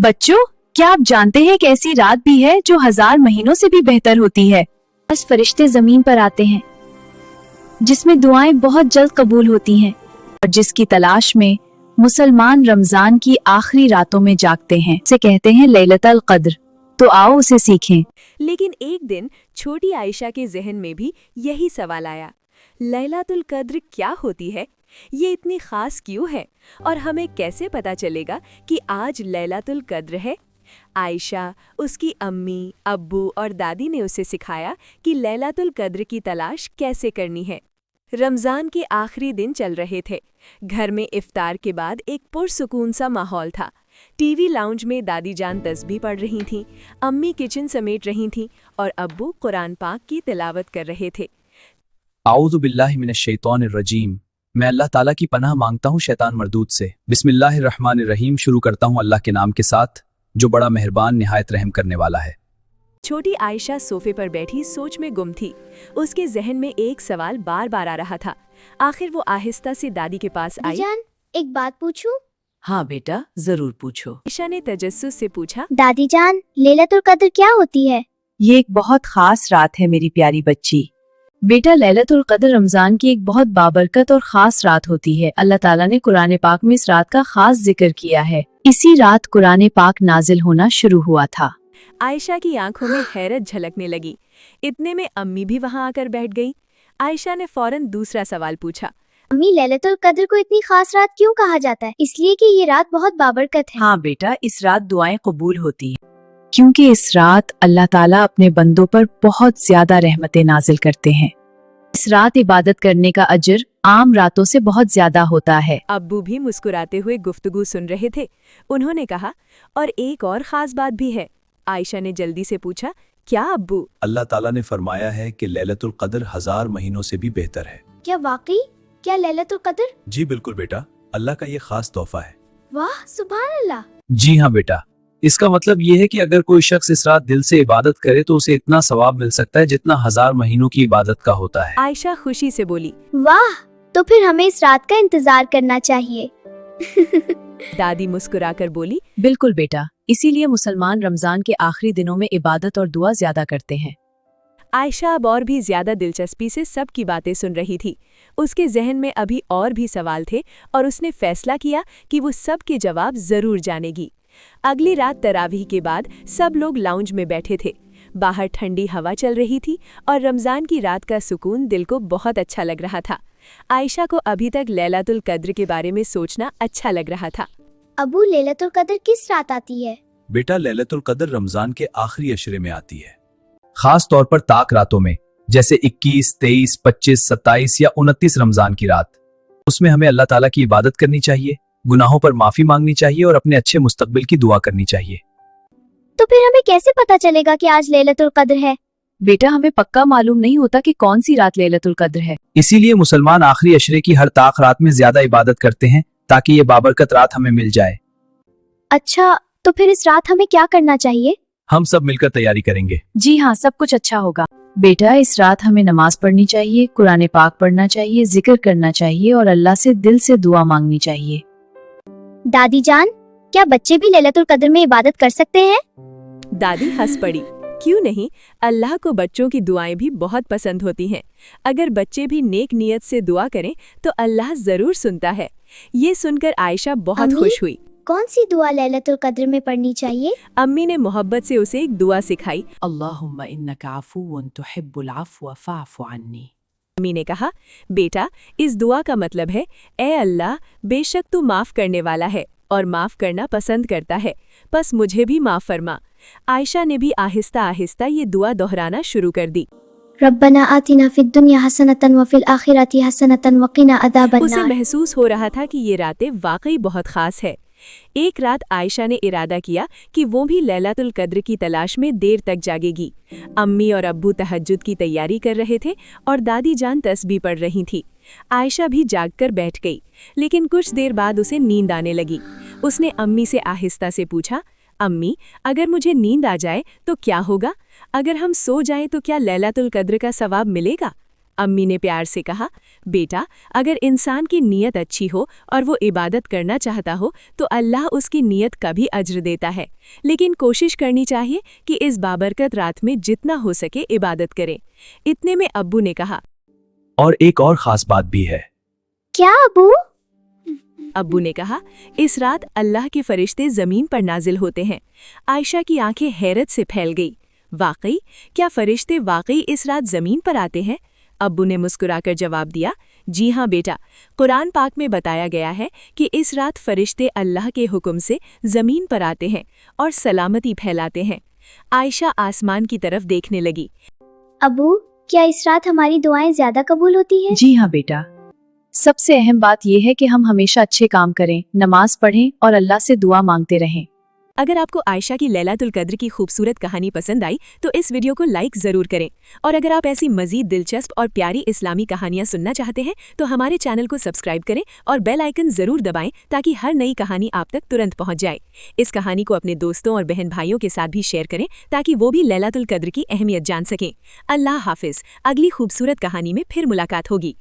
बच्चों, क्या आप जानते हैं कि ऐसी रात भी है जो 1000 महीनों से भी बेहतर होती है। बस फरिश्ते जमीन पर आते हैं जिसमें दुआएं बहुत जल्द कबूल होती हैं और जिसकी तलाश में मुसलमान रमजान की आखिरी रातों में जागते हैं। इसे कहते हैं लैलतुल कद्र। तो आओ उसे सीखें। लेकिन एक दिन छोटी आयशा के जहन में भी यही सवाल आया, लैलतुल कद्र क्या होती है, ये इतनी खास क्यों है और हमें कैसे पता चलेगा कि आज लैलतुल कद्र है। आयशा, उसकी अम्मी, अब्बू और दादी ने उसे सिखाया कि लैलतुल कद्र की तलाश कैसे करनी है। रमज़ान के आखिरी दिन चल रहे थे। घर में इफ्तार के बाद एक पुरसुकून सा माहौल था। टीवी लाउंज में दादी जान तस्बीह पढ़ रही थीं, अम्मी किचन समेट रही थीं और अब्बू कुरान पाक की तिलावत कर रहे थे। आऊज़ु बिल्लाहि मिनश शैतानिर रजीम। मैं अल्लाह ताला की पनाह मांगता हूँ शैतान मरदूद से। बिस्मिल्लाहिर्रहमानिर्रहीम। शुरू करता हूँ अल्लाह के नाम के साथ जो बड़ा मेहरबान निहायत रहम करने वाला है। छोटी आयशा सोफे पर बैठी सोच में गुम थी। उसके जहन में एक सवाल बार बार आ रहा था। आखिर वो आहिस्ता से दादी के पास आई। जान, एक बात पूछूं? हाँ बेटा, जरूर पूछो। आयशा ने तजस्सुस से पूछा, दादी जान, लैलतुल कद्र क्या होती है? ये एक बहुत खास रात है मेरी प्यारी बच्ची। बेटा, लैलतुल कद्र रमजान की एक बहुत बाबरकत और खास रात होती है। अल्लाह ताला ने कुरान पाक में इस रात का खास जिक्र किया है। इसी रात कुरान पाक नाजिल होना शुरू हुआ था। आयशा की आंखों में हैरत झलकने लगी। इतने में अम्मी भी वहां आकर बैठ गई। आयशा ने फौरन दूसरा सवाल पूछा, अम्मी, लैलतुल कद्र को इतनी खास रात क्यों कहा जाता है? इसलिए कि ये रात बहुत बाबरकत है। हाँ बेटा, इस रात दुआएं कबूल होती हैं क्योंकि इस रात अल्लाह ताला अपने बंदों पर बहुत ज्यादा रहमतें नाजिल करते हैं। इस रात इबादत करने का अजर आम रातों से बहुत ज्यादा होता है। अब्बू भी मुस्कुराते हुए गुफ्तगू सुन रहे थे। उन्होंने कहा, और एक और खास बात भी है। आयशा ने जल्दी से पूछा, क्या अब्बू? अल्लाह ताला ने फरमाया है कि लैलतुल कद्र 1000 महीनों से भी बेहतर है। क्या वाकई? क्या लैलतुल कद्र? जी बिल्कुल बेटा, अल्लाह का ये खास तोहफा है। वाह, सुभान अल्लाह। जी हाँ बेटा, इसका मतलब ये है कि अगर कोई शख्स इस रात दिल से इबादत करे तो उसे इतना सवाब मिल सकता है जितना 1000 महीनों की इबादत का होता है। आयशा खुशी से बोली, वाह, तो फिर हमें इस रात का इंतजार करना चाहिए। दादी मुस्कुराकर बोली, बिल्कुल बेटा, इसीलिए मुसलमान रमजान के आखिरी दिनों में इबादत और दुआ ज्यादा करते हैं। आयशा अब और भी ज्यादा दिलचस्पी से सबकी बातें सुन रही थी। उसके जहन में अभी और भी सवाल थे और उसने फैसला किया कि वो सबके जवाब जरूर जानेगी। अगली रात तरावीह के बाद सब लोग लाउंज में बैठे थे। बाहर ठंडी हवा चल रही थी और रमजान की रात का सुकून दिल को बहुत अच्छा लग रहा था। आयशा को अभी तक लैलतुल कद्र के बारे में सोचना अच्छा लग रहा था। अबू, लैलतुल कद्र किस रात आती है? बेटा, लैलतुल कद्र रमजान के आखिरी अशरे में आती है, खास तौर पर ताक रातों में, जैसे 21, 23, 25, 27 या 29 रमजान की रात। उसमें हमें अल्लाह ताला की इबादत करनी चाहिए, गुनाहों पर माफी मांगनी चाहिए और अपने अच्छे मुस्तकबिल की दुआ करनी चाहिए। तो फिर हमें कैसे पता चलेगा कि आज लैलतुल कद्र है? बेटा, हमें पक्का मालूम नहीं होता कि कौन सी रात लैलतुल कद्र है। इसीलिए मुसलमान आखिरी अशरे की हर ताक रात में ज्यादा इबादत करते हैं ताकि ये बाबरकत रात हमें मिल जाए। अच्छा, तो फिर इस रात हमें क्या करना चाहिए? हम सब मिलकर तैयारी करेंगे। जी हाँ, सब कुछ अच्छा होगा। बेटा, इस रात हमें नमाज पढ़नी चाहिए, कुरान पाक पढ़ना चाहिए, जिक्र करना चाहिए और अल्लाह से दिल से दुआ मांगनी चाहिए। दादी जान, क्या बच्चे भी लैलतुल कद्र में इबादत कर सकते हैं? दादी हंस पड़ी, क्यों नहीं, अल्लाह को बच्चों की दुआएं भी बहुत पसंद होती हैं। अगर बच्चे भी नेक नियत से दुआ करें तो अल्लाह जरूर सुनता है। ये सुनकर आयशा बहुत अम्मी? खुश हुई। कौन सी दुआ लैलतुल कद्र में पढ़नी चाहिए? अम्मी ने मोहब्बत से उसे एक दुआ सिखाई। अल्लाहुम्मा इन्नका अफ़ुव्वुन तुहिब्बुल अफ़्व फ़अफ़ु अन्नी। अम्मी ने कहा, बेटा, इस दुआ का मतलब है, ए अल्लाह, बेशक तू माफ करने वाला है और माफ करना पसंद करता है, बस मुझे भी माफ फरमा। आयशा ने भी आहिस्ता आहिस्ता ये दुआ दोहराना शुरू कर दी। रब्बना आतिना फिद दुनिया हसनतन व फिल आखिरति हसनतन व क़िना अज़ाबन उसे नार। महसूस हो रहा था कि ये रातें वाकई बहुत खास है। एक रात आयशा ने इरादा किया कि वो भी लैलतुल कद्र की तलाश में देर तक जागेगी। अम्मी और अब्बू तहज्जुद की तैयारी कर रहे थे और दादी जान तस्बीह पढ़ रही थी। आयशा भी जागकर बैठ गई, लेकिन कुछ देर बाद उसे नींद आने लगी। उसने अम्मी से आहिस्ता से पूछा, अम्मी, अगर मुझे नींद आ जाए तो क्या होगा? अगर हम सो जाएं तो क्या लैलतुल कद्र का सवाब मिलेगा? अम्मी ने प्यार से कहा, बेटा, अगर इंसान की नीयत अच्छी हो और वो इबादत करना चाहता हो तो अल्लाह उसकी नीयत का भी अज्र देता है, लेकिन कोशिश करनी चाहिए कि इस बाबरकत रात में जितना हो सके इबादत करें। इतने में अब्बू ने कहा, और एक और खास बात भी है। क्या अबू? अब्बू ने कहा, इस रात अल्लाह के फरिश्ते जमीन पर नाजिल होते हैं। आयशा की आंखें हैरत से फैल गई। वाकई? क्या फरिश्ते वाकई इस रात जमीन पर आते हैं? अब्बू ने मुस्कुराकर जवाब दिया, जी हाँ बेटा, कुरान पाक में बताया गया है कि इस रात फरिश्ते अल्लाह के हुक्म से जमीन पर आते हैं और सलामती फैलाते हैं। आयशा आसमान की तरफ देखने लगी। अबू, क्या इस रात हमारी दुआएं ज्यादा कबूल होती हैं? जी हाँ बेटा, सबसे अहम बात यह है कि हम हमेशा अच्छे काम करें, नमाज पढ़ें और अल्लाह से दुआ मांगते रहें। अगर आपको आयशा की लैलातुल कद्र की खूबसूरत कहानी पसंद आई तो इस वीडियो को लाइक जरूर करें, और अगर आप ऐसी मजीद दिलचस्प और प्यारी इस्लामी कहानियां सुनना चाहते हैं तो हमारे चैनल को सब्सक्राइब करें और बेल आइकन जरूर दबाएं ताकि हर नई कहानी आप तक तुरंत पहुंच जाए। इस कहानी को अपने दोस्तों और बहन भाइयों के साथ भी शेयर करें ताकि वो भी लैलातुल कद्र की अहमियत जान सकें। अल्लाह हाफिज। अगली खूबसूरत कहानी में फिर मुलाकात होगी।